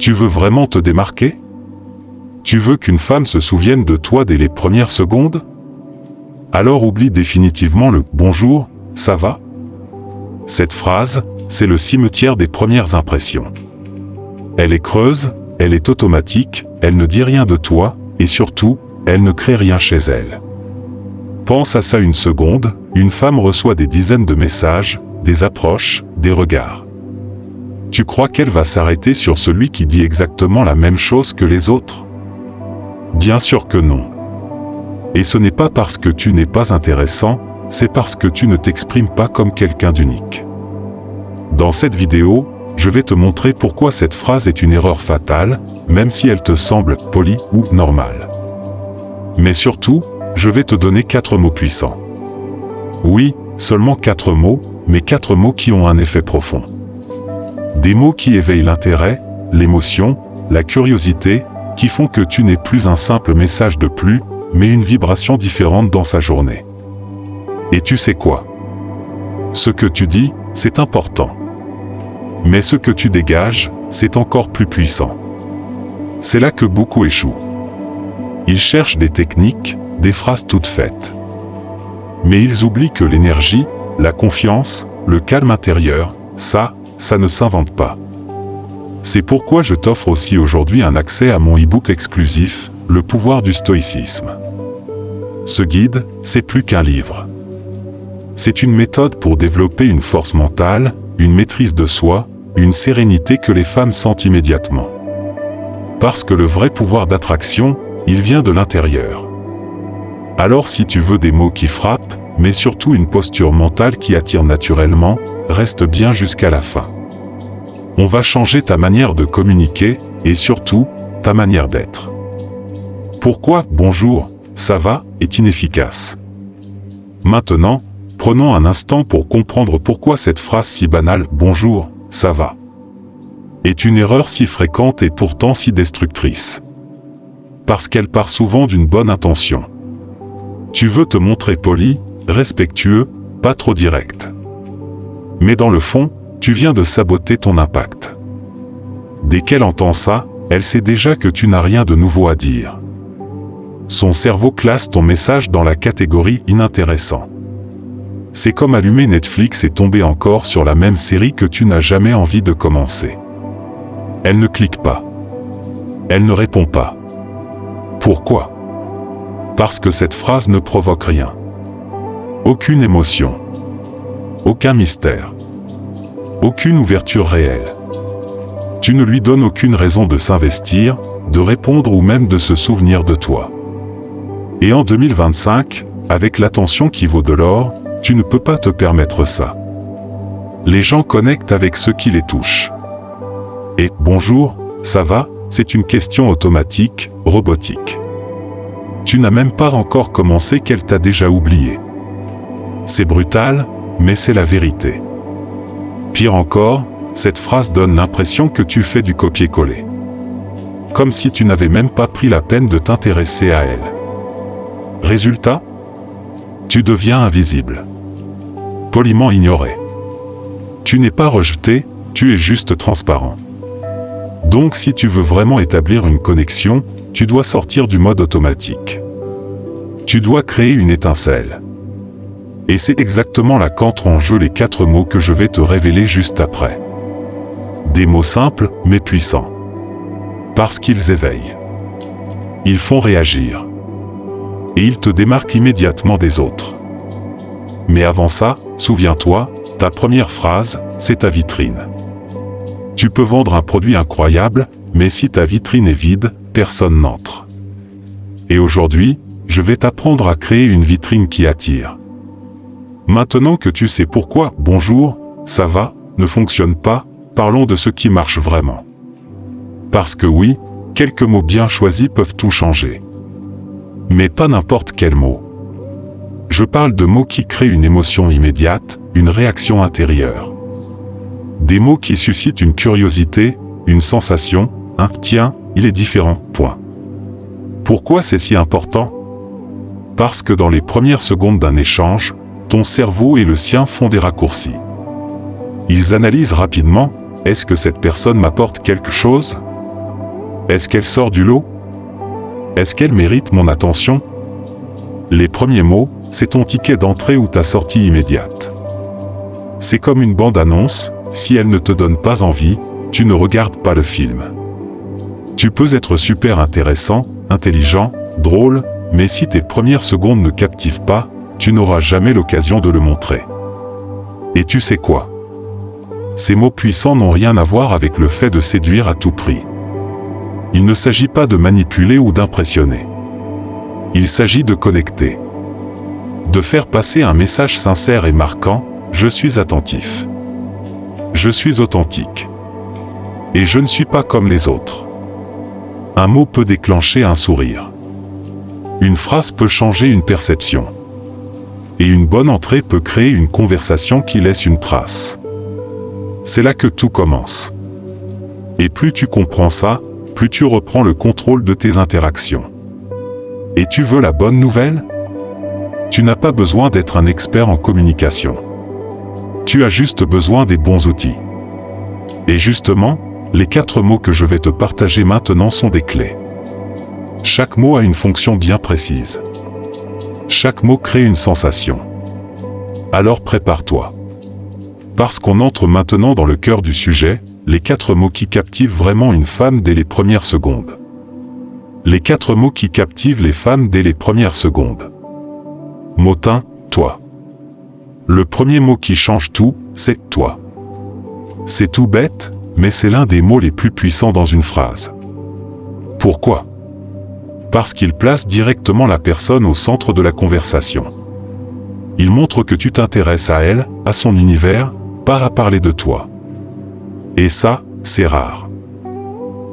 Tu veux vraiment te démarquer? Tu veux qu'une femme se souvienne de toi dès les premières secondes? Alors oublie définitivement le « bonjour, ça va ?» Cette phrase, c'est le cimetière des premières impressions. Elle est creuse, elle est automatique, elle ne dit rien de toi, et surtout, elle ne crée rien chez elle. Pense à ça une seconde, une femme reçoit des dizaines de messages, des approches, des regards. Tu crois qu'elle va s'arrêter sur celui qui dit exactement la même chose que les autres? Bien sûr que non. Et ce n'est pas parce que tu n'es pas intéressant, c'est parce que tu ne t'exprimes pas comme quelqu'un d'unique. Dans cette vidéo, je vais te montrer pourquoi cette phrase est une erreur fatale, même si elle te semble polie ou normale. Mais surtout, je vais te donner 4 mots puissants. Oui, seulement 4 mots, mais 4 mots qui ont un effet profond. Des mots qui éveillent l'intérêt, l'émotion, la curiosité, qui font que tu n'es plus un simple message de plus, mais une vibration différente dans sa journée. Et tu sais quoi? Ce que tu dis, c'est important. Mais ce que tu dégages, c'est encore plus puissant. C'est là que beaucoup échouent. Ils cherchent des techniques, des phrases toutes faites. Mais ils oublient que l'énergie, la confiance, le calme intérieur, ça ne s'invente pas. C'est pourquoi je t'offre aussi aujourd'hui un accès à mon e-book exclusif, Le pouvoir du stoïcisme. Ce guide, c'est plus qu'un livre. C'est une méthode pour développer une force mentale, une maîtrise de soi, une sérénité que les femmes sentent immédiatement. Parce que le vrai pouvoir d'attraction, il vient de l'intérieur. Alors si tu veux des mots qui frappent, mais surtout une posture mentale qui attire naturellement, reste bien jusqu'à la fin. On va changer ta manière de communiquer, et surtout, ta manière d'être. Pourquoi « bonjour, ça va » est inefficace? Maintenant, prenons un instant pour comprendre pourquoi cette phrase si banale « bonjour, ça va » est une erreur si fréquente et pourtant si destructrice. Parce qu'elle part souvent d'une bonne intention. Tu veux te montrer poli, respectueux, pas trop direct. Mais dans le fond, tu viens de saboter ton impact. Dès qu'elle entend ça, elle sait déjà que tu n'as rien de nouveau à dire. Son cerveau classe ton message dans la catégorie inintéressant. C'est comme allumer Netflix et tomber encore sur la même série que tu n'as jamais envie de commencer. Elle ne clique pas. Elle ne répond pas. Pourquoi? Parce que cette phrase ne provoque rien. Aucune émotion. Aucun mystère. Aucune ouverture réelle. Tu ne lui donnes aucune raison de s'investir, de répondre ou même de se souvenir de toi. Et en 2025, avec l'attention qui vaut de l'or, tu ne peux pas te permettre ça. Les gens connectent avec ceux qui les touchent. Et « bonjour, ça va ?» c'est une question automatique, robotique. Tu n'as même pas encore commencé qu'elle t'a déjà oublié. C'est brutal, mais c'est la vérité. Pire encore, cette phrase donne l'impression que tu fais du copier-coller. Comme si tu n'avais même pas pris la peine de t'intéresser à elle. Résultat? Tu deviens invisible. Poliment ignoré. Tu n'es pas rejeté, tu es juste transparent. Donc si tu veux vraiment établir une connexion, tu dois sortir du mode automatique. Tu dois créer une étincelle. Et c'est exactement là qu'entrent en jeu les 4 mots que je vais te révéler juste après. Des mots simples, mais puissants. Parce qu'ils éveillent. Ils font réagir. Et ils te démarquent immédiatement des autres. Mais avant ça, souviens-toi, ta première phrase, c'est ta vitrine. Tu peux vendre un produit incroyable, mais si ta vitrine est vide, personne n'entre. Et aujourd'hui, je vais t'apprendre à créer une vitrine qui attire. Maintenant que tu sais pourquoi « bonjour, ça va » ne fonctionne pas, parlons de ce qui marche vraiment. Parce que oui, quelques mots bien choisis peuvent tout changer. Mais pas n'importe quel mot. Je parle de mots qui créent une émotion immédiate, une réaction intérieure. Des mots qui suscitent une curiosité, une sensation, un « tiens, il est différent », point. Pourquoi c'est si important? Parce que dans les premières secondes d'un échange, ton cerveau et le sien font des raccourcis. Ils analysent rapidement, est-ce que cette personne m'apporte quelque chose? Est-ce qu'elle sort du lot? Est-ce qu'elle mérite mon attention? Les premiers mots, c'est ton ticket d'entrée ou ta sortie immédiate. C'est comme une bande-annonce, si elle ne te donne pas envie, tu ne regardes pas le film. Tu peux être super intéressant, intelligent, drôle, mais si tes premières secondes ne captivent pas, tu n'auras jamais l'occasion de le montrer. Et tu sais quoi? Ces mots puissants n'ont rien à voir avec le fait de séduire à tout prix. Il ne s'agit pas de manipuler ou d'impressionner. Il s'agit de connecter. De faire passer un message sincère et marquant, je suis attentif. Je suis authentique. Et je ne suis pas comme les autres. Un mot peut déclencher un sourire. Une phrase peut changer une perception. Et une bonne entrée peut créer une conversation qui laisse une trace. C'est là que tout commence. Et plus tu comprends ça, plus tu reprends le contrôle de tes interactions. Et tu veux la bonne nouvelle? Tu n'as pas besoin d'être un expert en communication. Tu as juste besoin des bons outils. Et justement, les 4 mots que je vais te partager maintenant sont des clés. Chaque mot a une fonction bien précise. Chaque mot crée une sensation. Alors prépare-toi. Parce qu'on entre maintenant dans le cœur du sujet, les 4 mots qui captivent vraiment une femme dès les premières secondes. Les 4 mots qui captivent les femmes dès les premières secondes. Mot 1, toi. Le premier mot qui change tout, c'est toi. C'est tout bête, mais c'est l'un des mots les plus puissants dans une phrase. Pourquoi? Parce qu'il place directement la personne au centre de la conversation. Il montre que tu t'intéresses à elle, à son univers, pas à parler de toi. Et ça, c'est rare.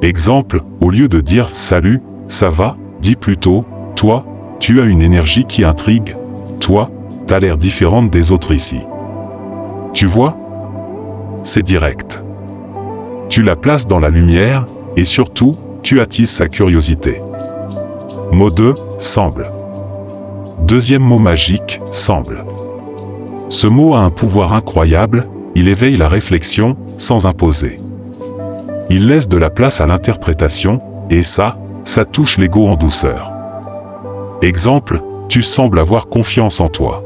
Exemple, au lieu de dire « Salut, ça va », dis plutôt « Toi, tu as une énergie qui intrigue. Toi, t'as l'air différente des autres ici. » Tu vois? C'est direct. Tu la places dans la lumière, et surtout, tu attises sa curiosité. Mot 2, semble. Deuxième mot magique, semble. Ce mot a un pouvoir incroyable, il éveille la réflexion, sans imposer. Il laisse de la place à l'interprétation, et ça touche l'ego en douceur. Exemple, tu sembles avoir confiance en toi.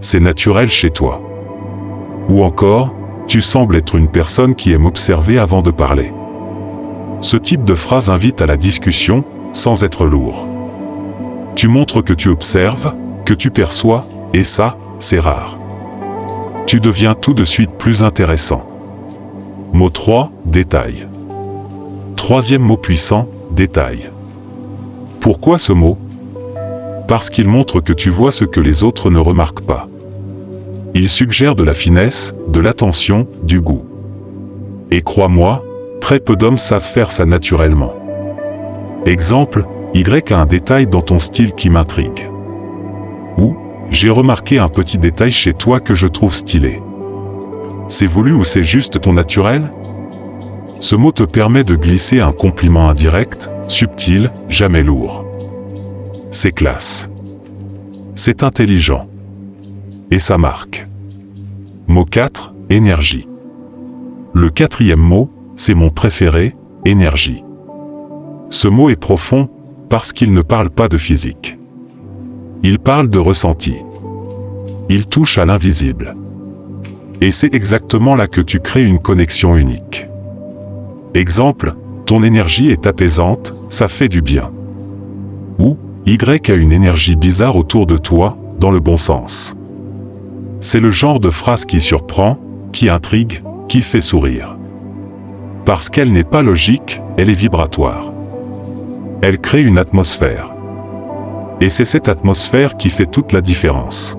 C'est naturel chez toi. Ou encore, tu sembles être une personne qui aime observer avant de parler. Ce type de phrase invite à la discussion, sans être lourd. Tu montres que tu observes, que tu perçois, et ça, c'est rare. Tu deviens tout de suite plus intéressant. Mot 3, détail. Troisième mot puissant, détail. Pourquoi ce mot? Parce qu'il montre que tu vois ce que les autres ne remarquent pas. Il suggère de la finesse, de l'attention, du goût. Et crois-moi, très peu d'hommes savent faire ça naturellement. Exemple, Y a un détail dans ton style qui m'intrigue. Ou, j'ai remarqué un petit détail chez toi que je trouve stylé. C'est voulu ou c'est juste ton naturel? Ce mot te permet de glisser un compliment indirect, subtil, jamais lourd. C'est classe. C'est intelligent. Et ça marque. Mot 4, énergie. Le 4e mot, c'est mon préféré, énergie. Ce mot est profond, parce qu'il ne parle pas de physique. Il parle de ressenti. Il touche à l'invisible. Et c'est exactement là que tu crées une connexion unique. Exemple, ton énergie est apaisante, ça fait du bien. Ou, Y a une énergie bizarre autour de toi, dans le bon sens. C'est le genre de phrase qui surprend, qui intrigue, qui fait sourire. Parce qu'elle n'est pas logique, elle est vibratoire. Elle crée une atmosphère. Et c'est cette atmosphère qui fait toute la différence.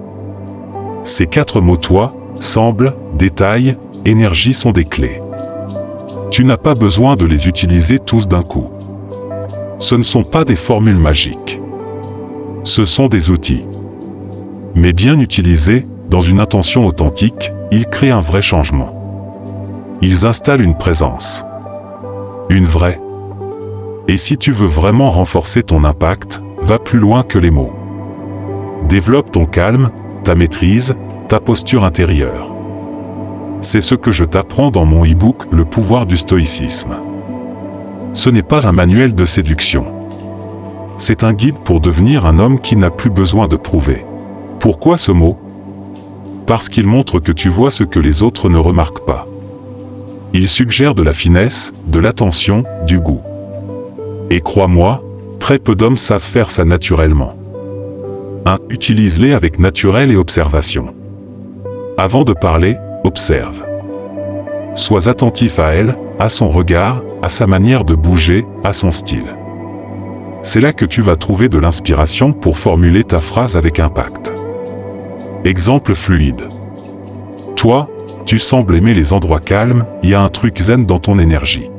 Ces 4 mots toi, semble, détail, énergie sont des clés. Tu n'as pas besoin de les utiliser tous d'un coup. Ce ne sont pas des formules magiques. Ce sont des outils. Mais bien utilisés, dans une intention authentique, ils créent un vrai changement. Ils installent une présence. Une vraie. Et si tu veux vraiment renforcer ton impact, va plus loin que les mots. Développe ton calme, ta maîtrise, ta posture intérieure. C'est ce que je t'apprends dans mon e-book « Le pouvoir du stoïcisme ». ce n'est pas un manuel de séduction. C'est un guide pour devenir un homme qui n'a plus besoin de prouver. Pourquoi ce mot? Parce qu'il montre que tu vois ce que les autres ne remarquent pas. Il suggère de la finesse, de l'attention, du goût. Et crois-moi, très peu d'hommes savent faire ça naturellement. 1. Utilise-les avec naturel et observation. Avant de parler, observe. Sois attentif à elle, à son regard, à sa manière de bouger, à son style. C'est là que tu vas trouver de l'inspiration pour formuler ta phrase avec impact. Exemple fluide. Toi, tu sembles aimer les endroits calmes, il y a un truc zen dans ton énergie.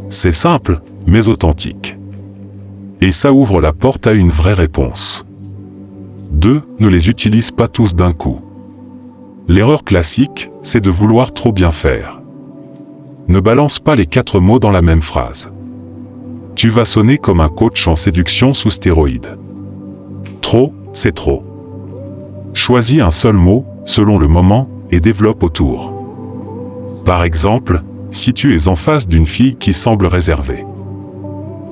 C'est simple, mais authentique. Et ça ouvre la porte à une vraie réponse. 2. Ne les utilise pas tous d'un coup. L'erreur classique, c'est de vouloir trop bien faire. Ne balance pas les 4 mots dans la même phrase. Tu vas sonner comme un coach en séduction sous stéroïdes. Trop, c'est trop. Choisis un seul mot, selon le moment, et développe autour. Par exemple, si tu es en face d'une fille qui semble réservée.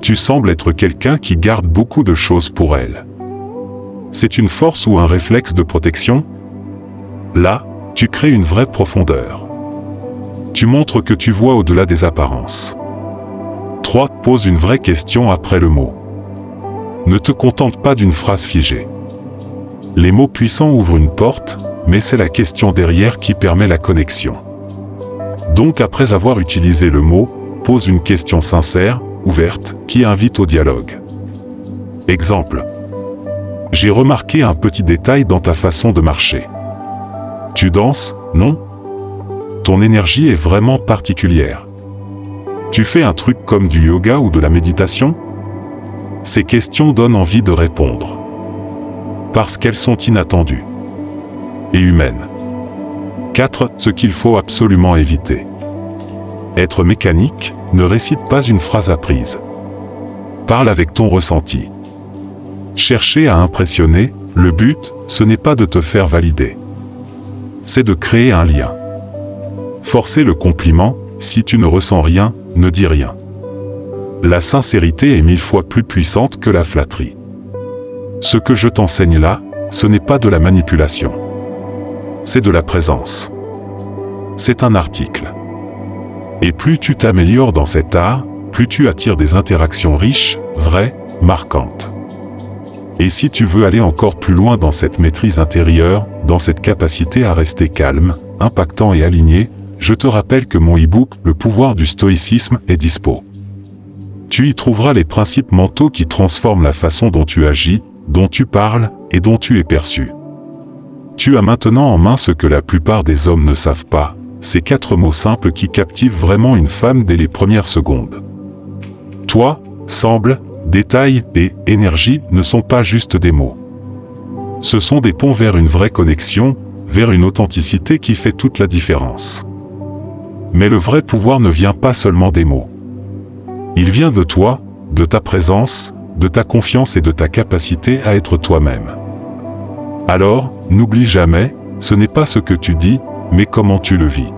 Tu sembles être quelqu'un qui garde beaucoup de choses pour elle. C'est une force ou un réflexe de protection? Là, tu crées une vraie profondeur. Tu montres que tu vois au-delà des apparences. 3. Pose une vraie question après le mot. Ne te contente pas d'une phrase figée. Les mots puissants ouvrent une porte, mais c'est la question derrière qui permet la connexion. Donc après avoir utilisé le mot, pose une question sincère, ouverte, qui invite au dialogue. Exemple. J'ai remarqué un petit détail dans ta façon de marcher. Tu danses, non? Ton énergie est vraiment particulière. Tu fais un truc comme du yoga ou de la méditation? Ces questions donnent envie de répondre. Parce qu'elles sont inattendues. Et humaines. 4. Ce qu'il faut absolument éviter. Être mécanique, ne récite pas une phrase apprise. Parle avec ton ressenti. Chercher à impressionner, le but, ce n'est pas de te faire valider. C'est de créer un lien. Forcer le compliment, si tu ne ressens rien, ne dis rien. La sincérité est 1000 fois plus puissante que la flatterie. Ce que je t'enseigne là, ce n'est pas de la manipulation. C'est de la présence. C'est un article. Et plus tu t'améliores dans cet art, plus tu attires des interactions riches, vraies, marquantes. Et si tu veux aller encore plus loin dans cette maîtrise intérieure, dans cette capacité à rester calme, impactant et aligné, je te rappelle que mon e-book « Le pouvoir du stoïcisme » est dispo. Tu y trouveras les principes mentaux qui transforment la façon dont tu agis, dont tu parles et dont tu es perçu. Tu as maintenant en main ce que la plupart des hommes ne savent pas, ces 4 mots simples qui captivent vraiment une femme dès les premières secondes. Toi, semble, détail et énergie ne sont pas juste des mots. Ce sont des ponts vers une vraie connexion, vers une authenticité qui fait toute la différence. Mais le vrai pouvoir ne vient pas seulement des mots. Il vient de toi, de ta présence, de ta confiance et de ta capacité à être toi-même. Alors, n'oublie jamais, ce n'est pas ce que tu dis, mais comment tu le vis.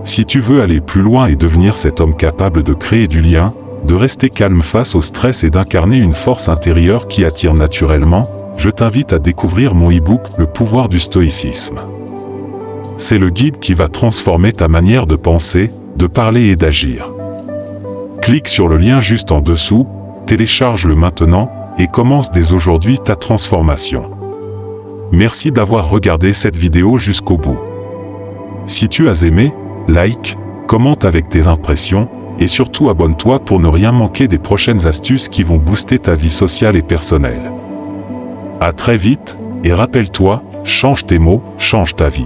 Si tu veux aller plus loin et devenir cet homme capable de créer du lien, de rester calme face au stress et d'incarner une force intérieure qui attire naturellement, je t'invite à découvrir mon e-book « Le pouvoir du stoïcisme ». C'est le guide qui va transformer ta manière de penser, de parler et d'agir. Clique sur le lien juste en dessous, télécharge-le maintenant, et commence dès aujourd'hui ta transformation. Merci d'avoir regardé cette vidéo jusqu'au bout. Si tu as aimé, like, commente avec tes impressions, et surtout abonne-toi pour ne rien manquer des prochaines astuces qui vont booster ta vie sociale et personnelle. À très vite, et rappelle-toi, change tes mots, change ta vie.